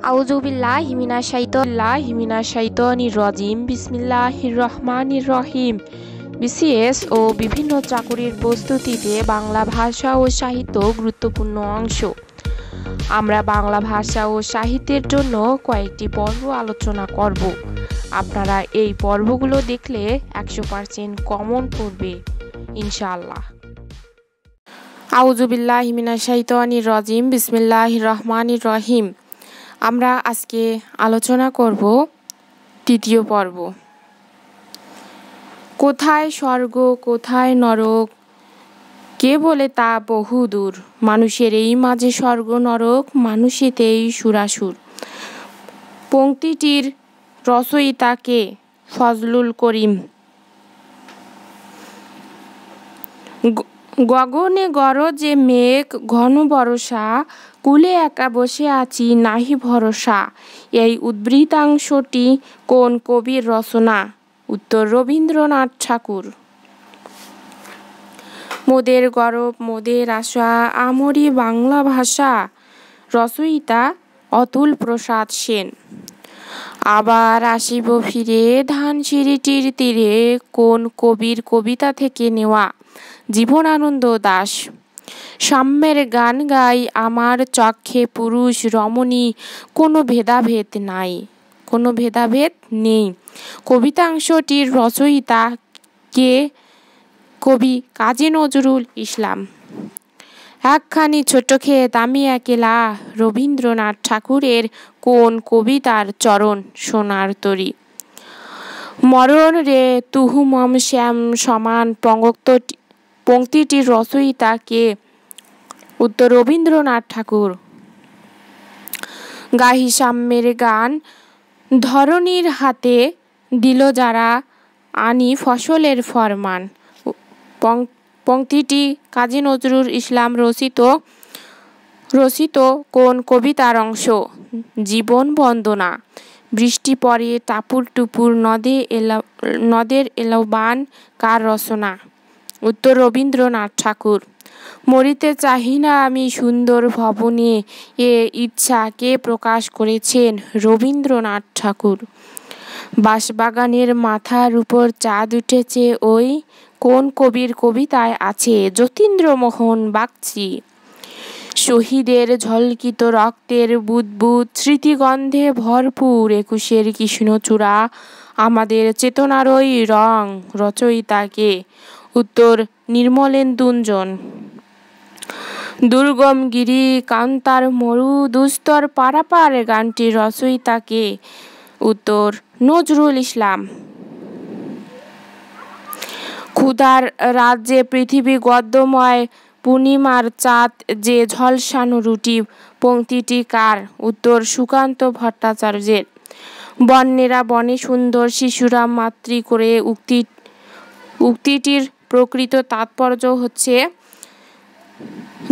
আউযুবিল্লাহিমিনাশ শাইতানির রাজিম বিসমিল্লাহির রহমানির রহিম। বিসিএস ও বিভিন্ন চাকুরির প্রস্তুতিতে বাংলা ভাষা ও সাহিত্য গুরুত্বপূর্ণ অংশ। আমরা বাংলা ভাষা ও সাহিত্যের জন্য কয়েকটি পর্ব আলোচনা করব। আপনারা এই পর্বগুলো দেখলে 100% কমন পড়বে ইনশাআল্লাহ। আউযুবিল্লাহিমিনাশ-শাইতানির-রাজিম বিসমিল্লাহির-রহমানির-রহিম। আমরা আজকে আলোচনা করব তৃতীয় পর্ব। কোথায় স্বর্গ কোথায় নরক, কে বলে তা বহুদূর। মানুষের এই মাঝে স্বর্গ নরক, মানুষেতেই সুরাসুর। পংক্তিটির রচয়িতা কে? ফজলুল করিম। গগনে গরজে মেঘ ঘন বরষা, কূলে একা বসে আছি নাহি ভরসা। এই উদ্ধৃতাংশটি কোন কবির রচনা? উত্তর রবীন্দ্রনাথ ঠাকুর। মোদের গরব মোদের আশা আমরি বাংলা ভাষা, রচয়িতা অতুল প্রসাদ সেন। আবার আসিব ফিরে ধানসিঁড়িটির তীরে, কোন কবির কবিতা থেকে নেওয়া? জীবনানন্দ দাশ। সাম্যের গান গাই আমার চক্ষে পুরুষ রমণী, কোনো ভেদাভেদ নাই, কোনো ভেদাভেদ নেই। কবিতাংশটির রচয়িতা কে? কবি কাজী নজরুল ইসলাম। একখানি ছোট ক্ষেত আমি একলা, রবীন্দ্রনাথ ঠাকুরের কোন কবিতার চরণ সোনার তরী? মরণ রে তুহু মম শ্যাম সমান পংক্তিটির রচয়িতা কে? উত্তর রবীন্দ্রনাথ ঠাকুর। গাহি সাম্যের গান ধরণীর হাতে, দিল যারা আনি ফসলের ফরমান। পংক্তিটি কাজী নজরুল ইসলাম রচিত কোন কবিতার অংশ? জীবন বন্দনা। বৃষ্টি পড়ে টাপুর টুপুর নদের এলাবান কার রচনা? উত্তর রবীন্দ্রনাথ ঠাকুর। মরিতে চাহি না আমি সুন্দর ভবনে, এ ইচ্ছা কে প্রকাশ করেছেন? রবীন্দ্রনাথ ঠাকুর। বাঁশবাগানের মাথার উপর চাঁদ উঠেছে, ওই কোন কবির কবিতায় আছে? যতীন্দ্রমোহন বাগচি। শহীদের ঝলকিত রক্তের বুদবুদ, স্মৃতিগন্ধে ভরপুর একুশের কৃষ্ণচূড়া, আমাদের চেতনারই রং, রচয়িতা কে? উত্তর নির্মলেন্দুঞ্জন। দুর্গম গিরি কান্তার মরু দুস্তর পারাপার গানটির রচয়িতা কে? উত্তর নজরুল ইসলাম। ক্ষুধার রাজ্যে পৃথিবী গদ্যময়, পূর্ণিমার চাঁদ যে ঝলসানো রুটি, পংক্তিটি কার? উত্তর সুকান্ত ভট্টাচার্যের। বন্যেরা বনে সুন্দর শিশুরা মাতৃ করে, উক্তিটির প্রকৃত তাৎপর্য হচ্ছে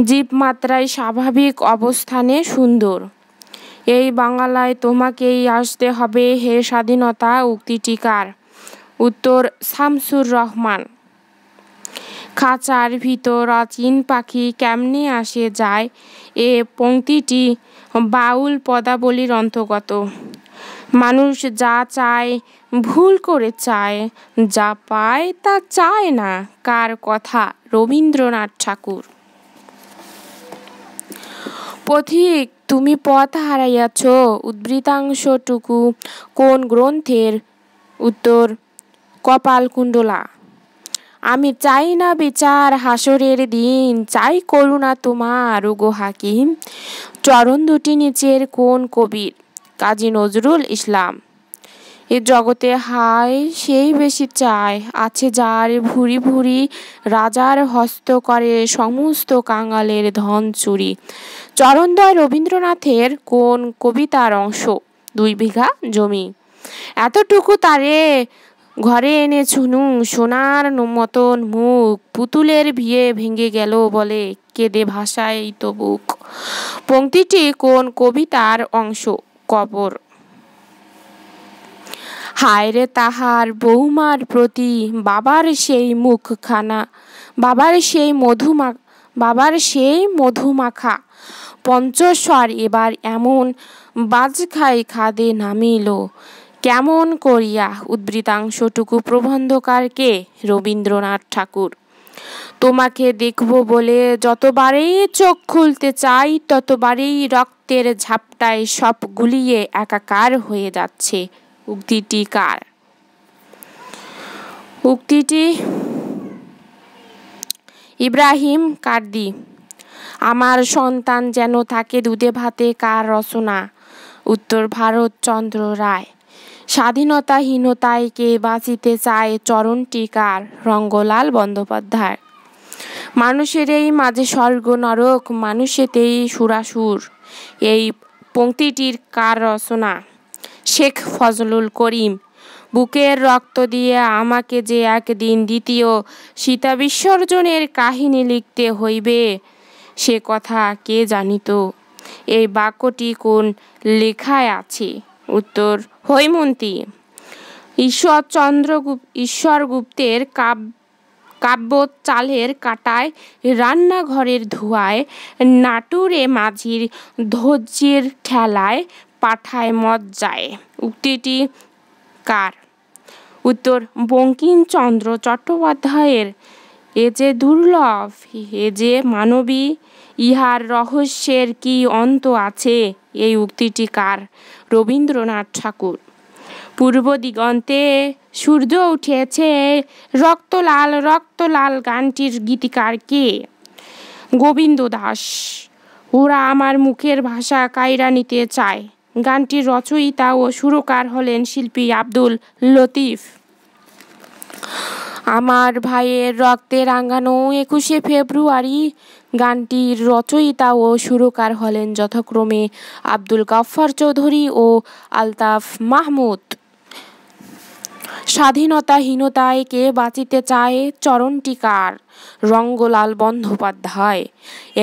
জীবমাত্রায় স্বাভাবিক অবস্থানে সুন্দর। এই বাংলায় তোমাকেই আসতে হবে হে স্বাধীনতা, উক্তিটি কার? উত্তর শামসুর রহমান। খাঁচার ভিতর অচিন পাখি কেমনে আসে যায়, এ পংক্তিটি বাউল পদাবলীর অন্তর্গত। মানুষ যা চায় ভুল করে চায়, যা পায় তা চায় না, কার কথা? রবীন্দ্রনাথ ঠাকুর। পথিক তুমি পথ হারাইয়াছ, উদ্ধৃতাংশটুকু কোন গ্রন্থের? উত্তর কপালকুণ্ডলা। আমি চাই না বিচার হাসরের দিন, চাই করুণা তোমার ওগো হাকিম, চরণ দুটি নিচের কোন কবির? কাজী নজরুল ইসলাম। এ জগতে হায় সেই বেশি চায়, আছে যার ভুরি ভুরি, রাজার হস্ত করে সমস্ত কাঙালের ধন চুরি। চরণদ্বয় রবীন্দ্রনাথের কোন কবিতার অংশ? 2 বিঘা জমি। এতটুকু তারে ঘরে এনে ছুনু, সোনার মতন মুখ, পুতুলের বিয়ে ভেঙে গেল বলে, কেঁদে ভাসায় তো বুক। পংক্তিটি কোন কবিতার অংশ? কবর। হায়রে তাহার বৌমার প্রতি, বাবার সেই মুখখানা, বাবার সেই মধুমাখা, পঞ্চস্বর এবার এমন বাজখাই খাদে নামিল, কেমন করিয়া উদ্বৃতাংশটুকু প্রবন্ধকারকে রবীন্দ্রনাথ ঠাকুর। তোমাকে দেখব বলে যতবারই চোখ খুলতে চাই ততবারই রক্তের ঝাপটায় সব গুলিয়ে একাকার হয়ে যাচ্ছে। উক্তিটি কার? উক্তিটি ইব্রাহিম কার্দি। আমার সন্তান যেন থাকে দুধে ভাতে কার রচনা? উত্তর ভারতচন্দ্র রায়। স্বাধীনতাহীনতায় কে বাঁচিতে চায় চরণটি কার? রঙ্গলাল বন্দ্যোপাধ্যায়। মানুষের এই মাঝে স্বর্গ নরক, মানুষেতেই সুরাসুর, এই পংক্তিটির কার রচনা? শেখ ফজলুল করিম। বুকের রক্ত দিয়ে আমাকে যে একদিন দ্বিতীয় সীতা বিসর্জনের কাহিনী লিখতে হইবে, সে কথা কে জানিত? এই বাক্যটি কোন লেখায় আছে? উত্তর হৈমন্তী। ঈশ্বরগুপ্তের কাব্য চালের কাটায় রান্নাঘরের ধোঁয়ায় নাটুরে মাঝির ধৈর্যের ঠেলায় পাঠায় মদ যায়। উক্তিটি কার? উত্তর বঙ্কিমচন্দ্র চট্টোপাধ্যায়ের। এ যে দুর্লভ, এ যে মানবী, ইহার রহস্যের কি অন্ত আছে? এই উক্তিটি কার? রবীন্দ্রনাথ ঠাকুর। পূর্ব দিগন্তে সূর্য উঠেছে রক্তলাল রক্তলাল গানটির গীতিকার কে? গোবিন্দ দাস। ওরা আমার মুখের ভাষা কায়রা নিতে চায় গানটির রচয়িতা ও সুরকার হলেন শিল্পী আব্দুল লতিফ। আমার ভাইয়ের রক্তে রাঙানো ২১শে ফেব্রুয়ারি গানটির রচয়িতা ও সুরকার হলেন যথাক্রমে আব্দুল গাফফার চৌধুরী ও আলতাফ মাহমুদ। স্বাধীনতাহীনতায় কে বাঁচিতে চায় চরণটি কার? রঙ্গলাল বন্দ্যোপাধ্যায়।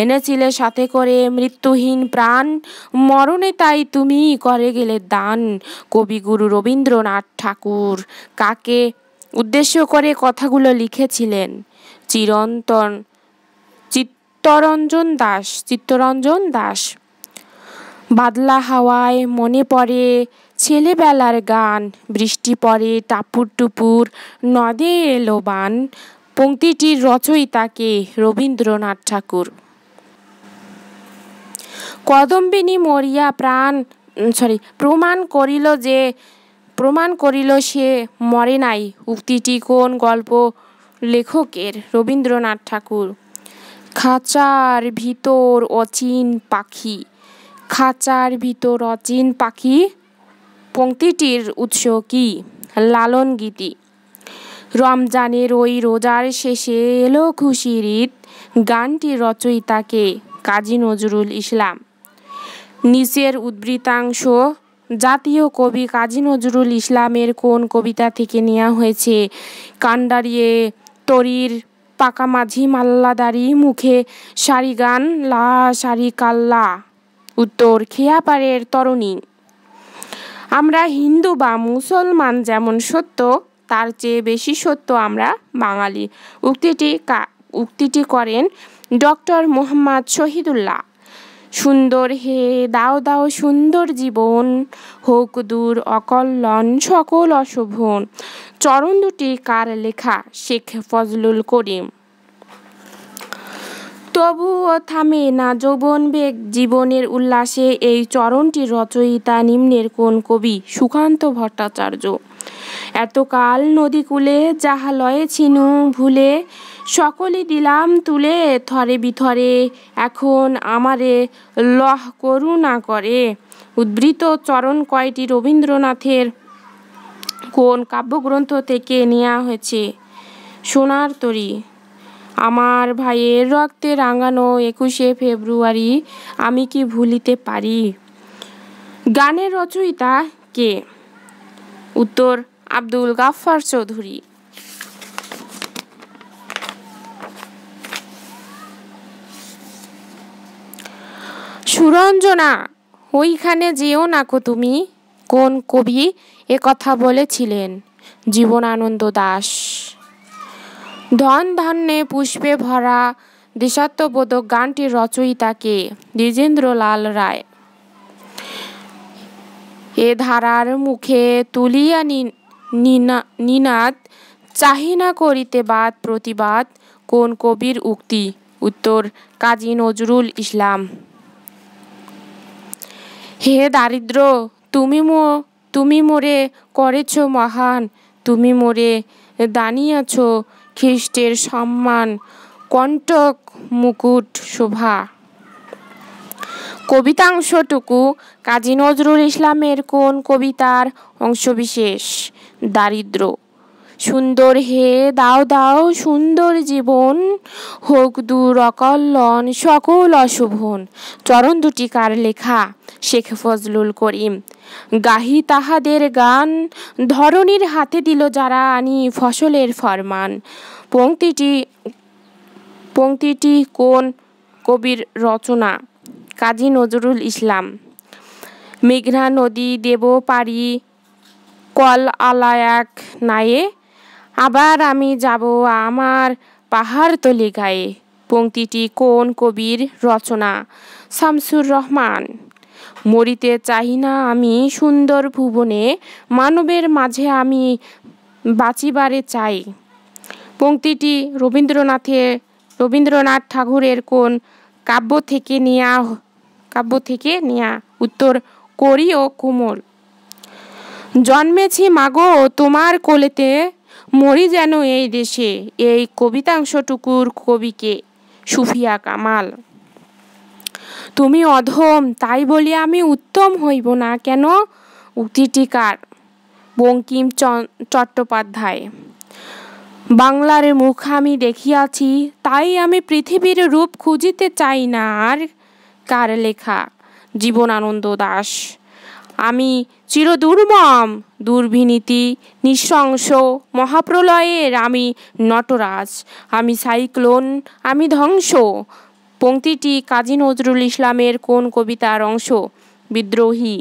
এনেছিলে সাথে করে মৃত্যুহীন প্রাণ, মরণে তাই তুমি করে গেলে দান। কবিগুরু রবীন্দ্রনাথ ঠাকুর কাকে উদ্দেশ্য করে কথাগুলো লিখেছিলেন? চিত্তরঞ্জন দাস। বাদলা হাওয়ায় মনে পড়ে ছেলেবেলার গান, বৃষ্টি পড়ে টাপুর টুপুর, নদে এলো বান। পংক্তিটির রচয়িতা কে? রবীন্দ্রনাথ ঠাকুর। কদম্বিনী মরিয়া প্রমাণ করিল সে মরে নাই। উক্তিটি কোন গল্প লেখকের? রবীন্দ্রনাথ ঠাকুর। খাঁচার ভিতর অচিন পাখি। খাঁচার ভিতর অচিন পাখি পংক্তিটির উৎস কি? লালন গীতি। রমজানের ওই রোজার শেষে এলো খুশির ঈদ গানটির রচয়িতা কে? কাজী নজরুল ইসলাম। নিচের উদ্ধৃতাংশ জাতীয় কবি কাজী নজরুল ইসলামের কোন কবিতা থেকে নেওয়া হয়েছে? কান্ডারিয়ে তরীর পাকা মাঝি মাল্লাদারি মুখে সারি গান লা সারি কাল্লা। উত্তর খেয়াপাড়ের তরুণী। আমরা হিন্দু বা মুসলমান যেমন সত্য, তার চেয়ে বেশি সত্য আমরা বাঙালি। উক্তিটি করেন ডক্টর মোহাম্মদ শহীদুল্লাহ। সুন্দর হে দাও দাও সুন্দর জীবন, হোক দূর অকল্যাণ সকল অশোভন। চরণ দুটি কার লেখা? শেখ ফজলুল করিম। তবুও থামে না যৌবন বেগ জীবনের উল্লাসে এই চরণটির রচয়িতা নিম্নের কোন কবি? সুকান্ত ভট্টাচার্য। এতকাল নদীকূলে যাহা লয়ে ছিনু ভুলে, সকলই দিলাম তুলে থরে বিথরে, এখন আমারে লহ করুণা করে। উদ্ধৃত চরণ কয়টি রবীন্দ্রনাথের কোন কাব্যগ্রন্থ থেকে নেওয়া হয়েছে? সোনার তরী। আমার ভাইয়ের রক্তে রাঙানো ২১শে ফেব্রুয়ারি আমি কি ভুলিতে পারি গানের রচয়িতা কে? উত্তর আব্দুল গাফফার চৌধুরী। সুরঞ্জনা ওইখানে যেও নাকো তুমি, কোন কবি এ কথা বলেছিলেন? জীবনানন্দ দাশ। ধন ধান্যে পুষ্পে ভরা দেশাত্মবোধক গানটির রচয়িতা কে? দ্বিজেন্দ্রলাল রায়। এ ধারার মুখে তুলিয়া নিনাদ চাহিনা করিতে বাদ প্রতিবাদ কোন কবির উক্তি? উত্তর কাজী নজরুল ইসলাম। হে দারিদ্র তুমি মোরে করেছ মহান, তুমি মোরে দানিয়াছ খ্রিস্টের সম্মান, কণ্টক মুকুট শোভা। কবিতাংশটুকু কাজী নজরুল ইসলামের কোন কবিতার অংশবিশেষ? দারিদ্র। সুন্দর হে দাও দাও সুন্দর জীবন, হোক দূর অকল্যাণ সকল অশোভন। চরণ দুটি কার লেখা? শেখ ফজলুল করিম। গাহি তাহাদের গান, ধরণীর হাতে দিল যারা আনি ফসলের ফরমান। পংক্তিটি কোন কবির রচনা? কাজী নজরুল ইসলাম। মেঘনা নদী দেব পারি কল আলায়াক নায়ে, আবার আমি যাব আমার পাহাড় তলি গায়ে। পংক্তিটি কোন কবির রচনা? শামসুর রহমান। মরিতে চাহি না আমি সুন্দর ভুবনে, মানবের মাঝে আমি বাঁচিবারে চাই। পংক্তিটি রবীন্দ্রনাথ ঠাকুরের কোন কাব্য থেকে নেয়া? উত্তর করি ও কোমল। জন্মেছি মাগো তোমার কোলেতে, মরি যেন এই দেশে। এই কবিতাংশটুকুর কবিকে? সুফিয়া কামাল। তুমি অধম তাই বলি আমি উত্তম হইব না কেন? উক্তিটি কার? বঙ্কিম চট্টোপাধ্যায়। বাংলার মুখ আমি দেখিয়াছি, তাই আমি পৃথিবীর রূপ খুঁজিতে চাই না আর। কার লেখা? জীবনানন্দ দাশ। আমি চিরদুর্মম দুর্বিনীতি নৃশংস মহাপ্রলয়ের আমি নটরাজ, আমি সাইক্লোন, আমি ধ্বংস। পংক্তিটি কাজী নজরুল ইসলামের কোন কবিতার অংশ? বিদ্রোহী।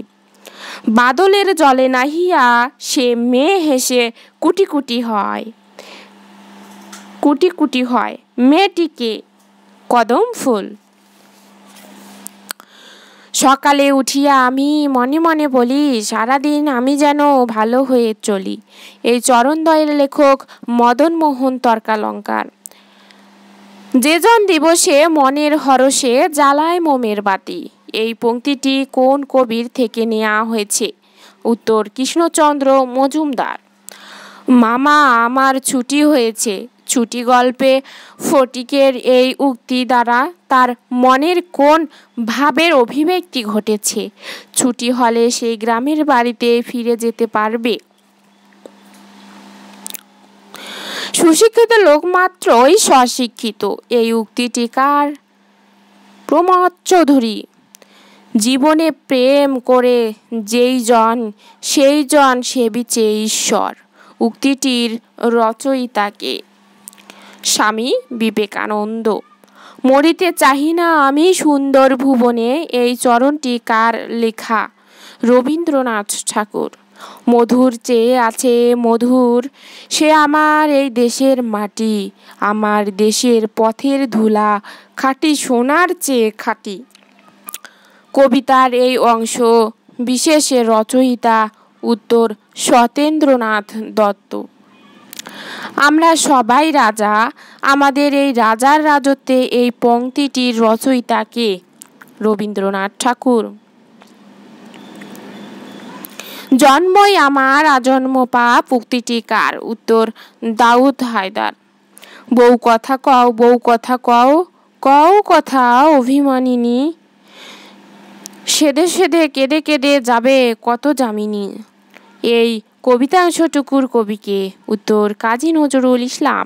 বাদলের জলে নাহিয়া সে মেয়ে হেসে কুটি কুটি হয়, মেয়েটিকে? কদম ফুল। সকালে উঠিয়া আমি মনে মনে বলি, সারাদিন আমি যেন ভালো হয়ে চলি। এই চরণদ্বয়ের লেখক মদনমোহন তর্কালঙ্কার। যেজন দিবসে মনের হরষে জ্বালায় মোমের বাতি। এই পংক্তিটি কোন কবির থেকে নেওয়া হয়েছে? উত্তর কৃষ্ণচন্দ্র মজুমদার। মামা আমার ছুটি হয়েছে। ছুটি গল্পে ফটিকের এই উক্তি দ্বারা তার মনের কোন ভাবের অভিব্যক্তি ঘটেছে? ছুটি হলে সেই গ্রামের বাড়িতে ফিরে যেতে পারবে। সুশিক্ষিত লোক মাত্রই স্বশিক্ষিত। এই উক্তিটি কার? প্রমথ চৌধুরী। জীবনে প্রেম করে সেই জন সেবিছে ঈশ্বর। উক্তিটির রচয়িতা কে? স্বামী বিবেকানন্দ। মরিতে চাহি না আমি সুন্দর ভুবনে, এই চরণটি কার লেখা? রবীন্দ্রনাথ ঠাকুর। মধুর চেয়ে আছে মধুর সে আমার এই দেশের মাটি, আমার দেশের পথের ধুলা খাঁটি সোনার চেয়ে খাঁটি। কবিতার এই অংশ বিশেষের রচয়িতা? উত্তর সতেন্দ্রনাথ দত্ত। আমরা সবাই রাজা, আমাদের এই রাজার রাজত্বে এই পংক্তিটির রচয়িতা কে? রবীন্দ্রনাথ ঠাকুর। জন্মই আমার আজন্ম পাপ। উক্তিটি কার? উত্তর দাউদ হায়দার। বউ কথা কও, বউ কথা কও, কও কথা অভিমানিনী, সেদে সেদে কেঁদে কেঁদে যাবে কত যামিনী। এই কবিতাংশটুকুর কবিকে? উত্তর কাজী নজরুল ইসলাম।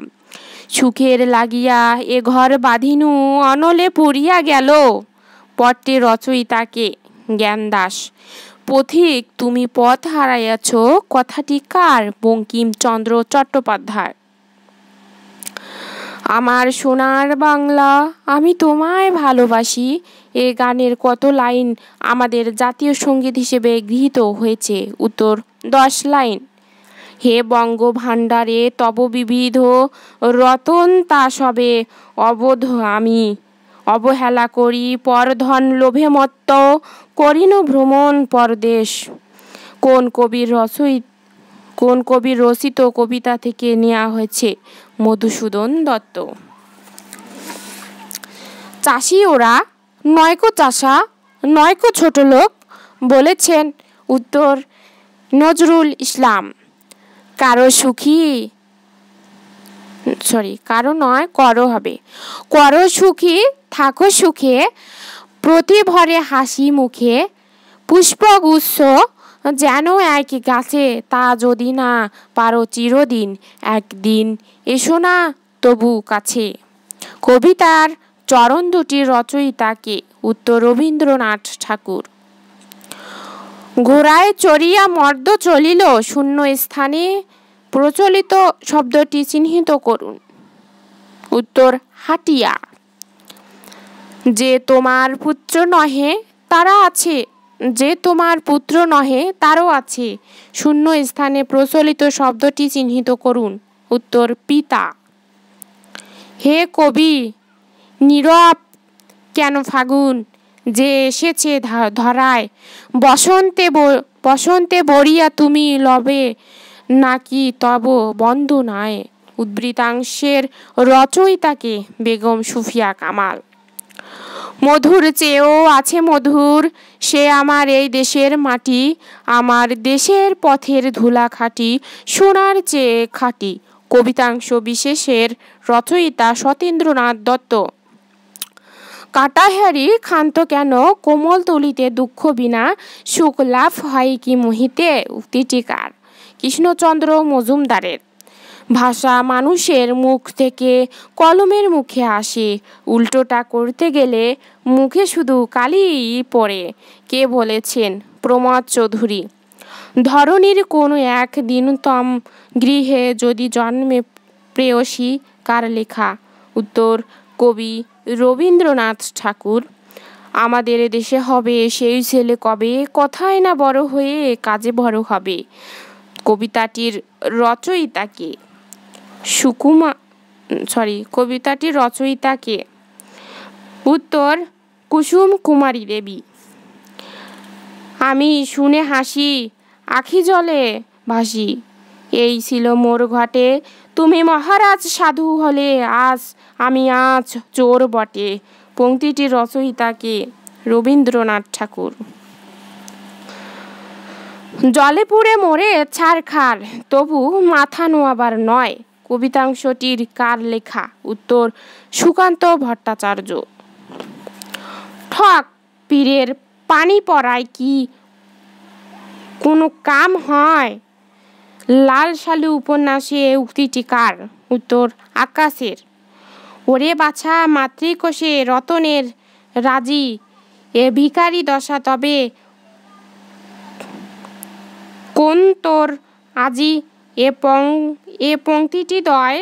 সুখের লাগিয়া এ ঘর বাঁধিনু, অনলে পুড়িয়া গেল। পট্টের রচয়িতা কে? জ্ঞানদাস। পথিক তুমি পথ হারাইয়াছ, কথাটি কার? বঙ্কিমচন্দ্র চট্টোপাধ্যায়। আমার সোনার বাংলা আমি তোমায় ভালোবাসি, এ গানের কত লাইন আমাদের জাতীয় সঙ্গীত হিসেবে গৃহীত হয়েছে? উত্তর 10 লাইন। হে বঙ্গভাণ্ডারে তব বিবিধ রতন তা সবে অবোধ আমি অবহেলা করি পরধন লোভে মত্ত করিনু ভ্রমণ পরদেশ। কোন কবির রচিত কবিতা থেকে নেওয়া হয়েছে? মধুসূদন দত্ত। চাষি ওরা নয়কো চাষা নয়কো ছোট লোক বলেছেন। উত্তর নজরুল ইসলাম। কারো নয় করো হবে। করো সুখী থাকো সুখে প্রতি ভরে হাসি মুখে পুষ্পগুচ্ছ যেন এক গাছে তা যদি না পারো চিরদিন একদিন এসো না তবু কাছে। কবিতার চরণ দুটির রচয়িতা কে? উত্তর রবীন্দ্রনাথ ঠাকুর। ঘোড়ায় চড়িয়া মর্দ চলিল শূন্য স্থানে প্রচলিত শব্দটি চিহ্নিত করুন। উত্তর হাটিয়া। যে তোমার পুত্র নহে তারা আছে যে তোমার পুত্র নহে তারও আছে শূন্য স্থানে প্রচলিত শব্দটি চিহ্নিত করুন। উত্তর পিতা। হে কবি নীরব কেন ফাগুন যে এসেছে ধরায় বসন্তে বরিয়া তুমি লবে নাকি তব বন্দনায়। উদ্বৃতাংশের রচয়িতাকে? বেগম সুফিয়া কামাল। মধুর চেয়েও আছে মধুর সে আমার এই দেশের মাটি আমার দেশের পথের ধুলা খাঁটি সোনার চেয়ে খাঁটি। কবিতাংশ বিশেষের রচয়িতা সতীন্দ্রনাথ দত্ত। কাটাহারি ক্ষান্ত কেন কোমল তুলিতে দুঃখ বিনা সুখ লাভ হয় কি মোহিতে? উক্তিটি কার? কৃষ্ণচন্দ্র মজুমদারের। ভাষা মানুষের মুখ থেকে কলমের মুখে আসে উল্টোটা করতে গেলে মুখে শুধু কালি পড়ে। কে বলেছেন? প্রমথ চৌধুরী। ধরণীর কোনো এক দীনতম গৃহে যদি জন্মে প্রেয়সী কার লেখা? উত্তর কবি রবীন্দ্রনাথ ঠাকুর। আমাদের দেশে হবে সেই ছেলে কবে কথায় না বড় হয়ে কাজে বড় হবে। কবিতাটির রচয়িতা কে? কবিতাটির রচয়িতা কে? উত্তর কুসুম কুমারী দেবী। আমি শুনে হাসি আখি জলে ভাসি এই ছিল মোর ঘটে তুমি মহারাজ সাধু হলে আমি আজ চোর বটে। পংক্তিটির রচয়িতা কে? রবীন্দ্রনাথ ঠাকুর। জলে পুড়ে মরে ছারখার তবু মাথা নোয়াবার নয়। কবিতাংশটির কার লেখা? উত্তর সুকান্ত ভট্টাচার্য। ঠক পীরের পানি পড়ায় কি কোনো কাম হয়? লাল সালু উপন্যাসে উক্তিটি কার? উত্তর আকাশের। ওরে বাছা মাতৃকোষে রতনের রাজি এ ভিখারি দশা তবে কোন তোর আজি? এ পংক্তিটি দয়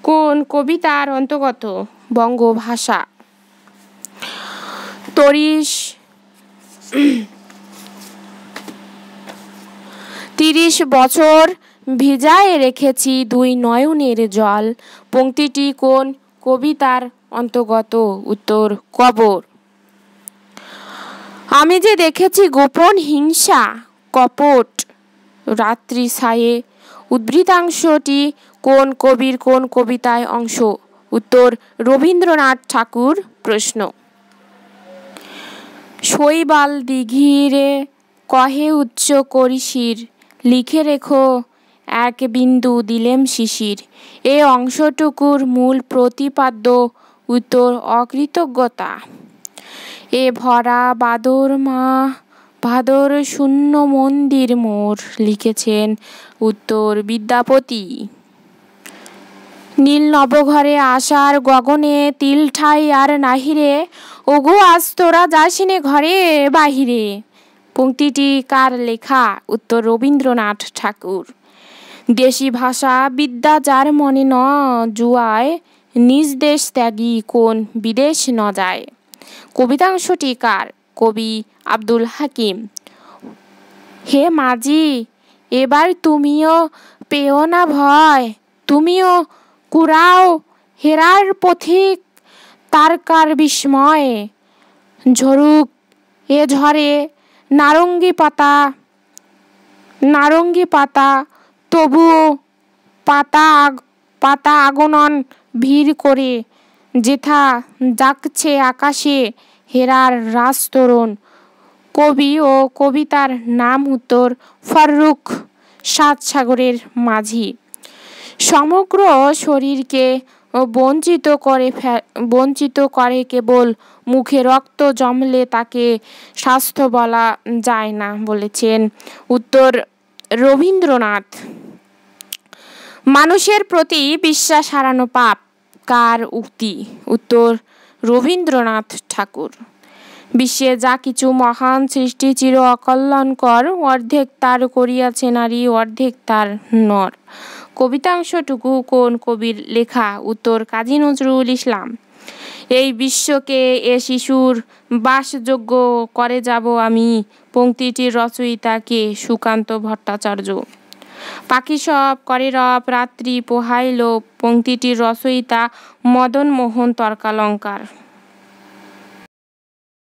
কোন কবিতার অন্তর্গত? বঙ্গভাষা। ৩০ বছর ভিজায়ে রেখেছি দুই নয়নের জল পংক্তিটি কোন কবিতার অন্তর্গত? উত্তর কবর। আমি যে দেখেছি গোপন হিংসা কপট রাত্রি ছায়ে উদ্ধৃতাংশটি কোন কবির কোন কবিতায় অংশ? উত্তর রবীন্দ্রনাথ ঠাকুর। প্রশ্ন। শৈবাল দিঘিরে কহে উচ্চ করিশির লিখে রেখো এক বিন্দু দিলেম শিশির এ অংশটুকুর মূল প্রতিপাদ্য? উত্তর অকৃতজ্ঞতা। এ ভরা ভাদর শূন্য মন্দির মোর লিখেছেন? উত্তর বিদ্যাপতি। নীল নবঘরে আশার গগনে তিল ঠাই আর নাহিরে ওগো আজ তোরা যাসিনে ঘরে বাহিরে। পংক্তিটি কার লেখা? উত্তর রবীন্দ্রনাথ ঠাকুর। দেশি ভাষা বিদ্যা যার মনে ন জুয়ায় নিজ দেশ ত্যাগী কোন বিদেশ ন যায়। কবিতাংশটি কার? কবি আব্দুল হাকিম। হে মাঝি এবার তুমিও পেও না ভয়, তুমিও কুড়াও হেরার পথিক তারকার বিস্ময়ে। ঝরুক এ ঝড়ে নারঙ্গী পাতা, তবুও পাতা আগমন ভিড় করে, যেথা জাগছে আকাশে হেরার রাজতরণ। কবি ও কবিতার নাম উত্তর ফররুখ, সাত সাগরের মাঝি। সমগ্র শরীরকে বঞ্চিত করে কেবল মুখে রক্ত জমলে তাকে স্বাস্থ্য বলা যায় না, বলেছেন উত্তর রবীন্দ্রনাথ। মানুষের প্রতি বিশ্বাস হারানো পাপ, কার উক্তি? উত্তর রবীন্দ্রনাথ ঠাকুর। বিশ্বে যা কিছু মহান সৃষ্টি চির অকল্যাণকর, অর্ধেক তার করিয়াছে নারী, অর্ধেক তার নর। কবিতাংশটুকু কোন কবির লেখা? উত্তর কাজী নজরুল ইসলাম। এই বিশ্বকে এ শিশুর বাসযোগ্য করে যাব আমি, পংক্তিটির রচয়িতা কে? সুকান্ত ভট্টাচার্য। পাখি সব করে রব রাত্রি পোহাইল, পংক্তিটির রচয়িতা মদনমোহন তর্কালঙ্কার।